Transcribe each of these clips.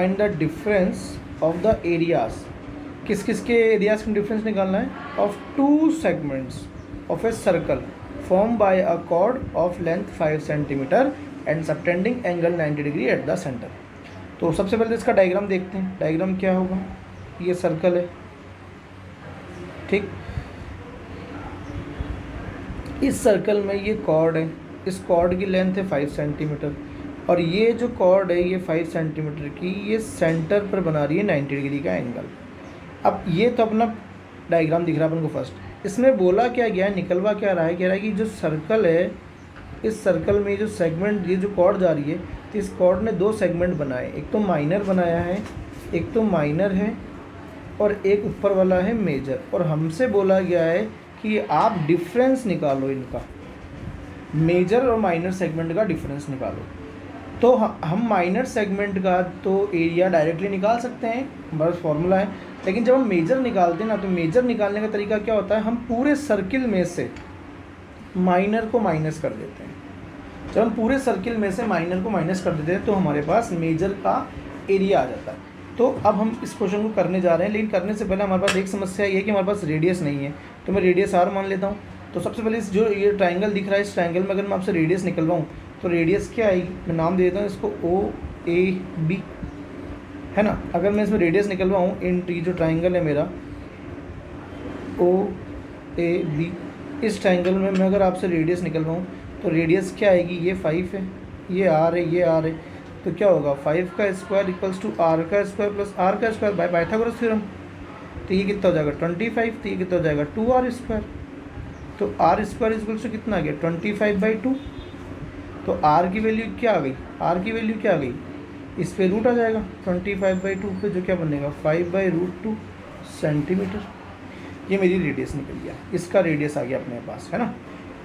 Find the difference of the areas, किस किस के एरियाज का डिफरेंस निकालना है, of two segments of a circle form by a cord of length 5 centimetre and subtending angle 90 degree at the centre. तो सबसे पहले इसका डायग्राम देखते हैं। डायग्राम क्या होगा, ये सर्कल है, ठीक। इस सर्कल में ये कॉर्ड है, इस कॉर्ड की लेंथ है 5 सेंटीमीटर और ये जो कॉर्ड है ये 5 सेंटीमीटर की, ये सेंटर पर बना रही है 90 डिग्री का एंगल। अब ये तो अपना डायग्राम दिख रहा है अपन को फर्स्ट। इसमें बोला क्या गया है, निकलवा क्या रहा है, कह रहा है कि जो सर्कल है, इस सर्कल में जो सेगमेंट, ये जो कॉर्ड जा रही है, तो इस कॉर्ड ने दो सेगमेंट बनाए, एक तो माइनर बनाया है, एक तो माइनर है और एक ऊपर वाला है मेजर। और हमसे बोला गया है कि आप डिफरेंस निकालो इनका, मेजर और माइनर सेगमेंट का डिफरेंस निकालो। तो हम माइनर सेगमेंट का तो एरिया डायरेक्टली निकाल सकते हैं, बस फॉर्मूला है। लेकिन जब हम मेजर निकालते हैं ना, तो मेजर निकालने का तरीका क्या होता है, हम पूरे सर्किल में से माइनर को माइनस कर देते हैं। जब हम पूरे सर्किल में से माइनर को माइनस कर देते हैं तो हमारे पास मेजर का एरिया आ जाता है। तो अब हम इस क्वेश्चन को करने जा रहे हैं, लेकिन करने से पहले हमारे पास एक समस्या ये है कि हमारे पास रेडियस नहीं है। तो मैं रेडियस आर मान लेता हूँ। तो सबसे पहले इस जो ये ट्राइंगल दिख रहा है, इस ट्राइंगल में अगर मैं आपसे रेडियस निकलवाऊँ तो रेडियस क्या आएगी, मैं नाम दे देता हूँ इसको OAB, है ना। अगर मैं इसमें रेडियस निकलवाऊँ, इन ये जो ट्राइंगल है मेरा OAB, इस ट्राइंगल में मैं अगर आपसे रेडियस निकलवाऊँ तो रेडियस क्या आएगी, ये 5 है, ये R है, ये R है। तो क्या होगा, 5 का स्क्वायर इक्वल्स टू R का स्क्वायर प्लस R का स्क्वायर बाय पाइथागोरस थ्योरम। तो ये कितना हो जाएगा 25, तो ये कितना हो जाएगा 2R स्क्वायर। तो R स्क्वायर इक्वल्स टू कितना आ गया 25/2। तो R की वैल्यू क्या आ गई, R की वैल्यू क्या आ गई, इस पे रूट आ जाएगा 25/2 पे, जो क्या बनेगा 5/√2 सेंटीमीटर। ये मेरी रेडियस निकल गया, इसका रेडियस आ गया अपने पास, है ना।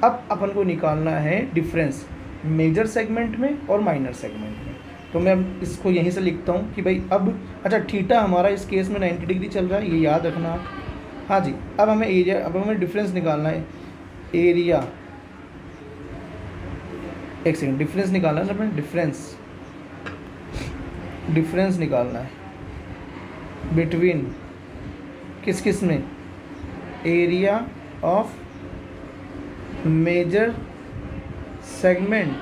अब अपन को निकालना है डिफरेंस मेजर सेगमेंट में और माइनर सेगमेंट में। तो मैं इसको यहीं से लिखता हूँ कि भाई अब, अच्छा थीटा हमारा इस केस में 90 डिग्री चल रहा है, ये याद रखना आप। हाँ जी, अब हमें एरिया, अब हमें डिफरेंस निकालना है। एरिया, एक सेकंड, डिफरेंस निकालना है ना, डिफरेंस निकालना है बिटवीन किस किस में, एरिया ऑफ मेजर सेगमेंट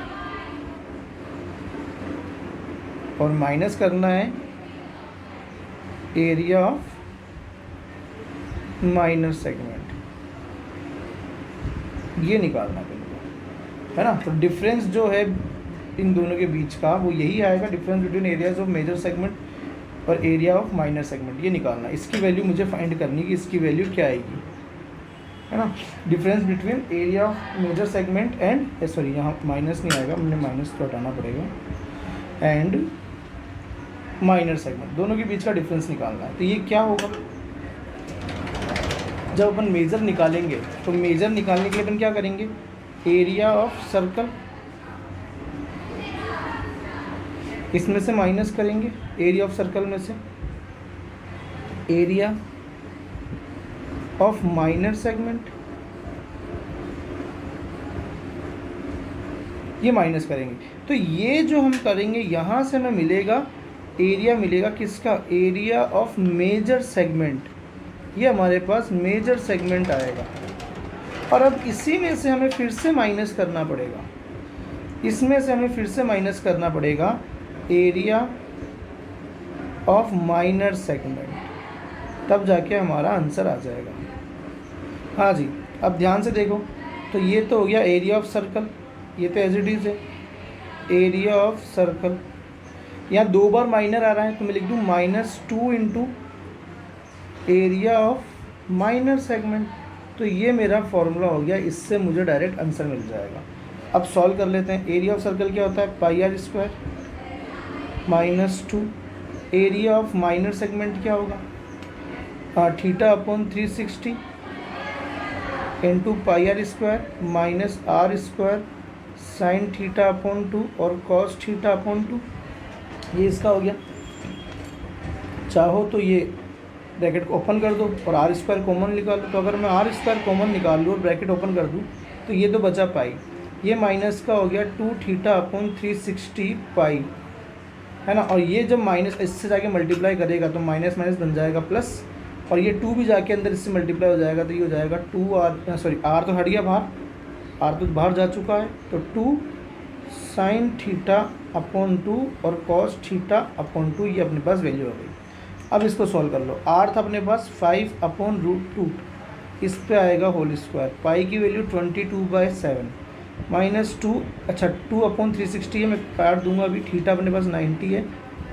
और माइनस करना है एरिया ऑफ माइनर सेगमेंट, ये निकालना है ना। तो डिफरेंस जो है इन दोनों के बीच का वो यही आएगा, difference between areas of major segment और एरिया ऑफ माइनर सेगमेंट, ये निकालना। इसकी वैल्यू मुझे फाइंड करनी है कि इसकी वैल्यू क्या आएगी, है ना। Difference between area of major segment and, sorry यहाँ माइनस नहीं आएगा, मुझे माइनस को हटाना पड़ेगा, एंड माइनर सेगमेंट, दोनों के बीच का डिफरेंस निकालना है। तो ये क्या होगा, जब अपन मेजर निकालेंगे तो मेजर निकालने के लिए अपन क्या करेंगे, एरिया ऑफ सर्कल, इसमें से माइनस करेंगे एरिया ऑफ सर्कल में से एरिया ऑफ माइनर सेगमेंट, ये माइनस करेंगे। तो ये जो हम करेंगे यहाँ से हमें मिलेगा एरिया, मिलेगा किसका, एरिया ऑफ मेजर सेगमेंट, ये हमारे पास मेजर सेगमेंट आएगा। और अब इसी में से हमें फिर से माइनस करना पड़ेगा, इसमें से हमें फिर से माइनस करना पड़ेगा एरिया ऑफ माइनर सेगमेंट, तब जाके हमारा आंसर आ जाएगा। हाँ जी, अब ध्यान से देखो, तो ये तो हो गया एरिया ऑफ सर्कल, ये तो एज इट इज़ है एरिया ऑफ सर्कल। यहाँ 2 बार माइनर आ रहा है तो मैं लिख दूँ -2 into area of minor segment. तो ये मेरा फॉर्मूला हो गया, इससे मुझे डायरेक्ट आंसर मिल जाएगा। अब सॉल्व कर लेते हैं। एरिया ऑफ सर्कल क्या होता है, πr² -2, area of minor segment क्या होगा, θ/360 इंटू πr² -r² sin θ/2 और cos θ/2, ये इसका हो गया। चाहो तो ये ब्रैकेट को ओपन कर दो और r² कॉमन निकाल लो। तो अगर मैं r² कॉमन निकाल लूँ और ब्रैकेट ओपन कर दूँ तो ये तो बचा पाई, ये माइनस का हो गया 2θ/360 पाई, है ना। और ये जब माइनस इससे जाके मल्टीप्लाई करेगा तो माइनस माइनस बन जाएगा प्लस, और ये 2 भी जाके अंदर इससे मल्टीप्लाई हो जाएगा तो ये हो जाएगा 2r, सॉरी r तो हट गया बाहर, r तो बाहर जा चुका है, तो 2 साइन थीटा अपॉन 2 और कॉस थीटा अपॉन 2, ये अपने पास वैल्यू हो गई। अब इसको सॉल्व कर लो। r था अपने पास 5/√2, इस पे आएगा होल स्क्वायर, पाई की वैल्यू 22/7 माइनस 2, अच्छा 2/360 है, मैं काट दूंगा अभी, थीटा अपने पास 90 है,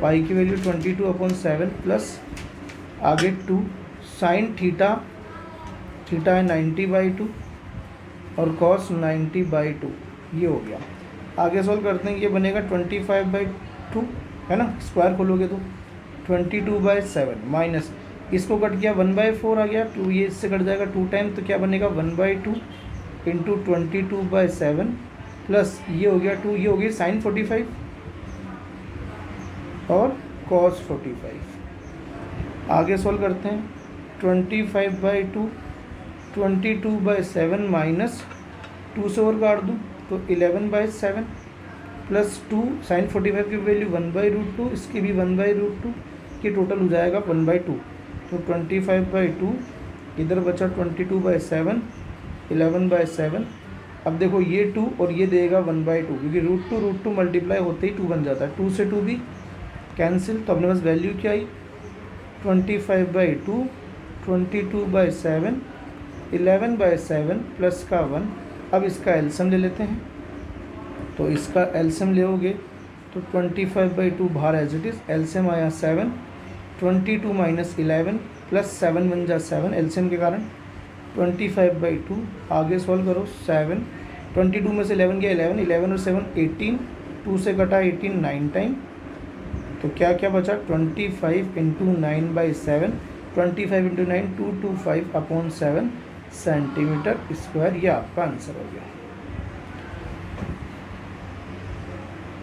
पाई की वैल्यू 22/7 प्लस आगे 2 साइन थीटा, थीटा है 90/2 और कॉस 90/2, ये हो गया। आगे सॉल्व करते हैं, ये बनेगा 25/2 है ना, स्क्वायर खोलोगे तो 22/7 माइनस इसको कट किया 1/4 आ गया, 2 ये इससे कट जाएगा 2 टाइम, तो क्या बनेगा 1/2 इंटू 22/7 प्लस ये हो गया 2, ये हो गई साइन 45 और कॉस 45। आगे सॉल्व करते हैं, 25/2 22/7 माइनस 2 से और काट दूँ तो 11/7 प्लस 2 साइन 45 की वैल्यू 1/√2, इसकी भी 1/√2, कि टोटल हो जाएगा 1/2, तो 25/2 इधर बचा 22/7 11/7। अब देखो ये 2 और ये देगा 1/2, क्योंकि √2 मल्टीप्लाई होते ही 2 बन जाता है, 2 से 2 भी कैंसिल, तो अपने पास वैल्यू क्या आई 25/2 22/7 11/7 प्लस का 1। अब इसका एलसीएम ले लेते हैं, तो इसका एलसीएम लोगे तो 25/2 बाहर एज इट इज़, एलसीएम आया 7, 22 माइनस 11 प्लस 7 बन जा 7 एलसीएम के कारण, 25/2 आगे सॉल्व करो 7, 22 में से 11 गया 11, 11 और 7 18, 2 से कटा 18 9 टाइम, तो क्या क्या बचा 25 इंटू 9/7, 25 इंटू 9 225/7 सेंटीमीटर स्क्वायर, ये आपका आंसर हो गया।